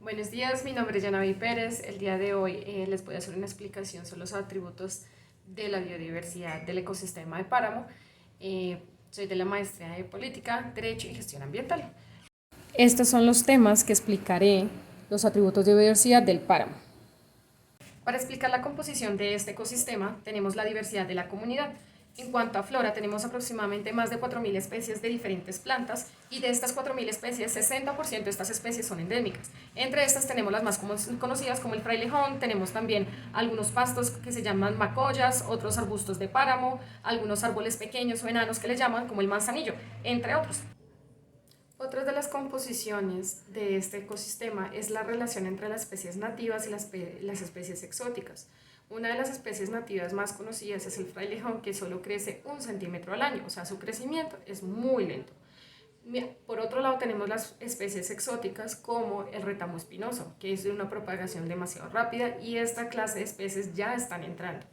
Buenos días, mi nombre es Yanavi Pérez. El día de hoy les voy a hacer una explicación sobre los atributos de la biodiversidad del ecosistema de páramo. Soy de la maestría de Política, Derecho y Gestión Ambiental. Estos son los temas que explicaré, los atributos de biodiversidad del páramo. Para explicar la composición de este ecosistema, tenemos la diversidad de la comunidad. En cuanto a flora, tenemos aproximadamente más de 4.000 especies de diferentes plantas y de estas 4.000 especies, 60% de estas especies son endémicas. Entre estas tenemos las más conocidas como el frailejón, tenemos también algunos pastos que se llaman macollas, otros arbustos de páramo, algunos árboles pequeños o enanos que le llaman como el manzanillo, entre otros. Otra de las composiciones de este ecosistema es la relación entre las especies nativas y las especies exóticas. Una de las especies nativas más conocidas es el frailejón, que solo crece 1 centímetro al año, o sea, su crecimiento es muy lento. Por otro lado tenemos las especies exóticas como el retamo espinoso, que es de una propagación demasiado rápida y esta clase de especies ya están entrando.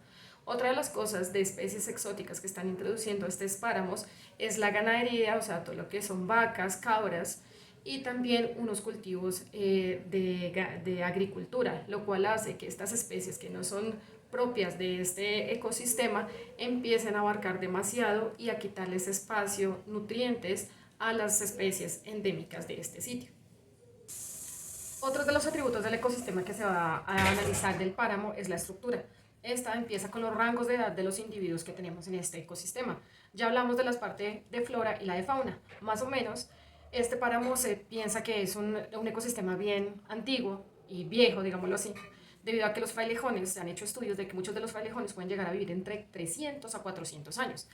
Otra de las cosas de especies exóticas que están introduciendo estos páramos es la ganadería, o sea, todo lo que son vacas, cabras y también unos cultivos de agricultura, lo cual hace que estas especies que no son propias de este ecosistema empiecen a abarcar demasiado y a quitarles espacio, nutrientes a las especies endémicas de este sitio. Otro de los atributos del ecosistema que se va a analizar del páramo es la estructura. Esta empieza con los rangos de edad de los individuos que tenemos en este ecosistema. Ya hablamos de las partes de flora y la de fauna. Más o menos, este páramo se piensa que es un ecosistema bien antiguo y viejo, digámoslo así, debido a que los frailejones, se han hecho estudios de que muchos de los frailejones pueden llegar a vivir entre 300 a 400 años.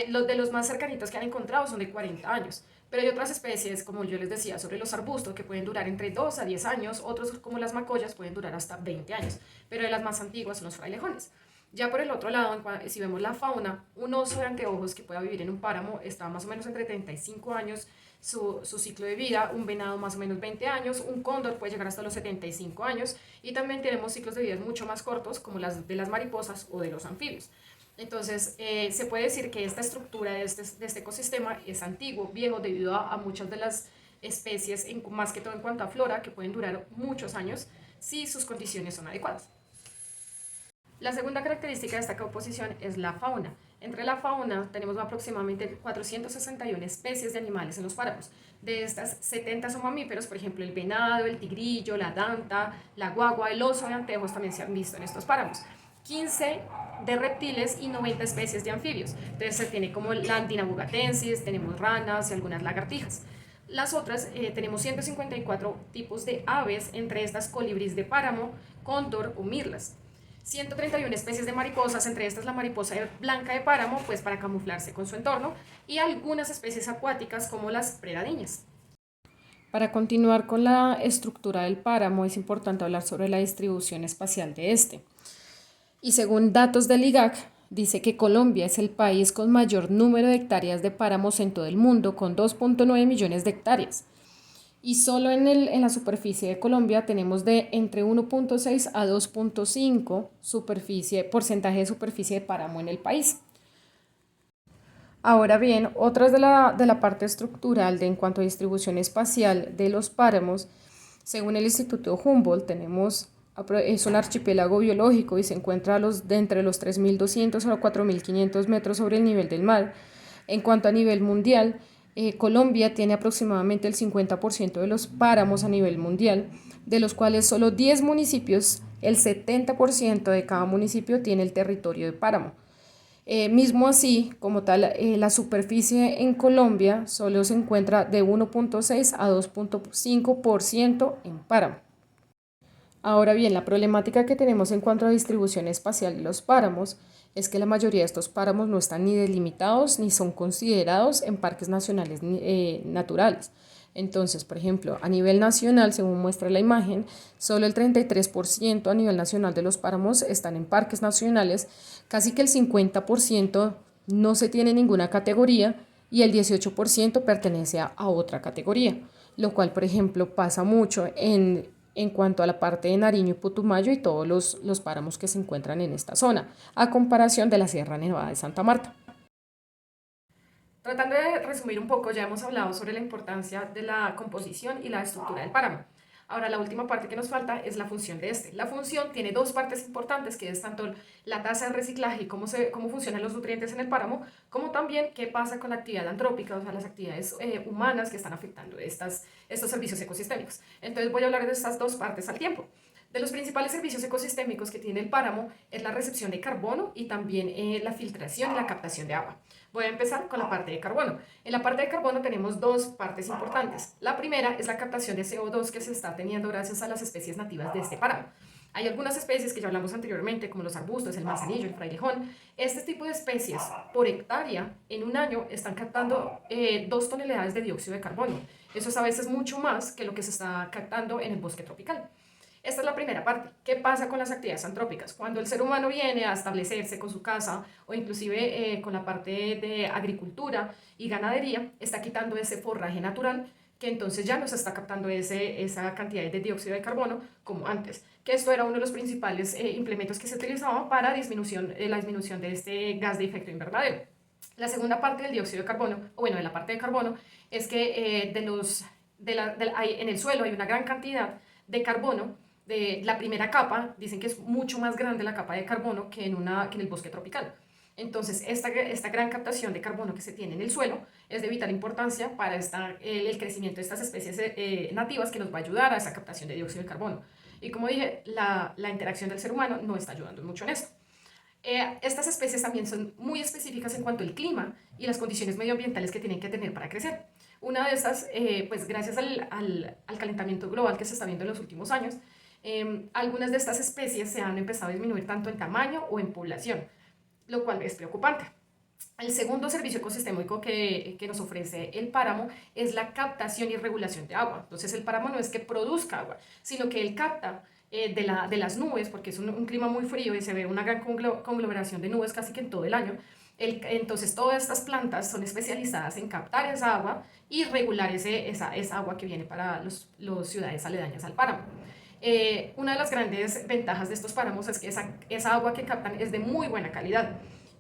Los de los más cercanitos que han encontrado son de 40 años, pero hay otras especies, como yo les decía, sobre los arbustos, que pueden durar entre 2 a 10 años, otros como las macollas pueden durar hasta 20 años, pero de las más antiguas son los frailejones. Ya por el otro lado, si vemos la fauna, un oso de anteojos que pueda vivir en un páramo está más o menos entre 35 años su ciclo de vida, un venado más o menos 20 años, un cóndor puede llegar hasta los 75 años y también tenemos ciclos de vida mucho más cortos como las de las mariposas o de los anfibios. Entonces, se puede decir que esta estructura de este ecosistema es antiguo, viejo, debido a muchas de las especies, más que todo en cuanto a flora, que pueden durar muchos años si sus condiciones son adecuadas. La segunda característica de esta composición es la fauna. Entre la fauna tenemos aproximadamente 461 especies de animales en los páramos. De estas, 70 son mamíferos, por ejemplo, el venado, el tigrillo, la danta, la guagua, el oso de anteojos también se han visto en estos páramos. 15 de reptiles y 90 especies de anfibios. Entonces se tiene como la Andina bugatensis, tenemos ranas y algunas lagartijas. Las otras, tenemos 154 tipos de aves, entre estas colibríes de páramo, cóndor o mirlas. 131 especies de mariposas, entre estas la mariposa blanca de páramo, pues para camuflarse con su entorno, y algunas especies acuáticas como las predadiñas. Para continuar con la estructura del páramo, es importante hablar sobre la distribución espacial de este. Y según datos del IGAC, dice que Colombia es el país con mayor número de hectáreas de páramos en todo el mundo, con 2.9 millones de hectáreas. Y solo en la superficie de Colombia tenemos de entre 1.6 a 2.5 porcentaje de superficie de páramo en el país. Ahora bien, otras de la parte estructural en cuanto a distribución espacial de los páramos, según el Instituto Humboldt, es un archipiélago biológico y se encuentra de entre los 3.200 a los 4.500 metros sobre el nivel del mar. En cuanto a nivel mundial, Colombia tiene aproximadamente el 50% de los páramos a nivel mundial, de los cuales solo 10 municipios, el 70% de cada municipio tiene el territorio de páramo. Mismo así, como tal, la superficie en Colombia solo se encuentra de 1.6 a 2.5% en páramo. Ahora bien, la problemática que tenemos en cuanto a distribución espacial de los páramos es que la mayoría de estos páramos no están ni delimitados ni son considerados en parques nacionales naturales. Entonces, por ejemplo, a nivel nacional, según muestra la imagen, solo el 33% a nivel nacional de los páramos están en parques nacionales, casi que el 50% no se tiene ninguna categoría y el 18% pertenece a otra categoría, lo cual, por ejemplo, pasa mucho en cuanto a la parte de Nariño y Putumayo y todos los páramos que se encuentran en esta zona, a comparación de la Sierra Nevada de Santa Marta. Tratando de resumir un poco, ya hemos hablado sobre la importancia de la composición y la estructura del páramo. Ahora, la última parte que nos falta es la función de este. La función tiene dos partes importantes, que es tanto la tasa de reciclaje y cómo funcionan los nutrientes en el páramo, como también qué pasa con la actividad antrópica, o sea, las actividades humanas que están afectando estos servicios ecosistémicos. Entonces voy a hablar de estas dos partes al tiempo. De los principales servicios ecosistémicos que tiene el páramo es la recepción de carbono y también la filtración y la captación de agua. Voy a empezar con la parte de carbono. En la parte de carbono tenemos dos partes importantes. La primera es la captación de CO2 que se está teniendo gracias a las especies nativas de este páramo. Hay algunas especies que ya hablamos anteriormente, como los arbustos, el manzanillo, el frailejón. Este tipo de especies, por hectárea, en un año están captando 2 toneladas de dióxido de carbono. Eso es a veces mucho más que lo que se está captando en el bosque tropical. Esta es la primera parte. ¿Qué pasa con las actividades antrópicas? Cuando el ser humano viene a establecerse con su casa o inclusive con la parte de agricultura y ganadería, está quitando ese forraje natural que entonces ya no se está captando esa cantidad de dióxido de carbono como antes, que esto era uno de los principales implementos que se utilizaban para la disminución de este gas de efecto invernadero. La segunda parte del dióxido de carbono, o bueno, de la parte de carbono, es que en el suelo hay una gran cantidad de carbono de la primera capa, dicen que es mucho más grande la capa de carbono que en el bosque tropical. Entonces, esta gran captación de carbono que se tiene en el suelo es de vital importancia para el crecimiento de estas especies nativas que nos va a ayudar a esa captación de dióxido de carbono. Y como dije, la interacción del ser humano no está ayudando mucho en esto. Estas especies también son muy específicas en cuanto al clima y las condiciones medioambientales que tienen que tener para crecer. Una de estas, pues gracias al calentamiento global que se está viendo en los últimos años, algunas de estas especies se han empezado a disminuir tanto en tamaño o en población, lo cual es preocupante. El segundo servicio ecosistémico que nos ofrece el páramo es la captación y regulación de agua. Entonces el páramo no es que produzca agua, sino que él capta de las nubes, porque es un clima muy frío y se ve una gran conglomeración de nubes casi que en todo el año. Entonces todas estas plantas son especializadas en captar esa agua y regular esa agua que viene para las ciudades aledañas al páramo. Una de las grandes ventajas de estos páramos es que esa agua que captan es de muy buena calidad,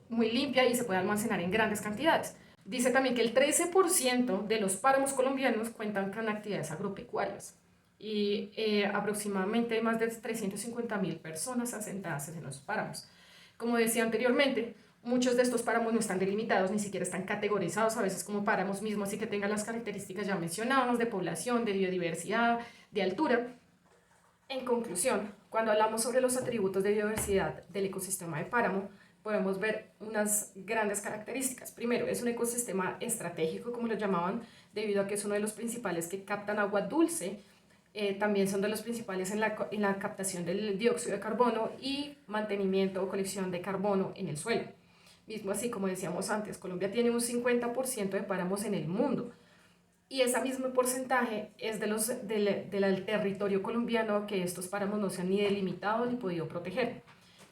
muy limpia y se puede almacenar en grandes cantidades. Dice también que el 13% de los páramos colombianos cuentan con actividades agropecuarias y aproximadamente hay más de 350.000 personas asentadas en los páramos. Como decía anteriormente, muchos de estos páramos no están delimitados, ni siquiera están categorizados a veces como páramos mismos, así que tengan las características ya mencionadas de población, de biodiversidad, de altura. En conclusión, cuando hablamos sobre los atributos de biodiversidad del ecosistema de páramo, podemos ver unas grandes características. Primero, es un ecosistema estratégico, como lo llamaban, debido a que es uno de los principales que captan agua dulce. También son de los principales en la captación del dióxido de carbono y mantenimiento o colección de carbono en el suelo. Mismo así, como decíamos antes, Colombia tiene un 50% de páramos en el mundo. Y ese mismo porcentaje es del territorio colombiano que estos páramos no se han ni delimitado ni podido proteger.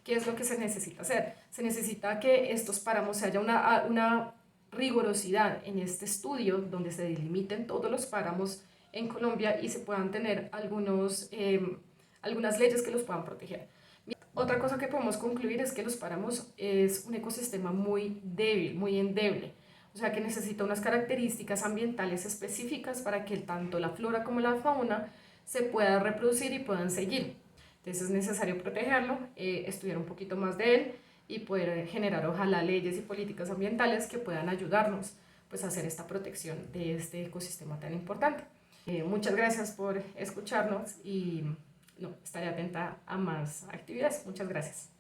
¿Qué es lo que se necesita hacer? Se necesita que estos páramos haya una rigurosidad en este estudio donde se delimiten todos los páramos en Colombia y se puedan tener algunas leyes que los puedan proteger. Otra cosa que podemos concluir es que los páramos es un ecosistema muy débil, muy endeble. O sea que necesita unas características ambientales específicas para que tanto la flora como la fauna se pueda reproducir y puedan seguir. Entonces es necesario protegerlo, estudiar un poquito más de él y poder generar ojalá leyes y políticas ambientales que puedan ayudarnos pues, a hacer esta protección de este ecosistema tan importante. Muchas gracias por escucharnos y estaré atenta a más actividades. Muchas gracias.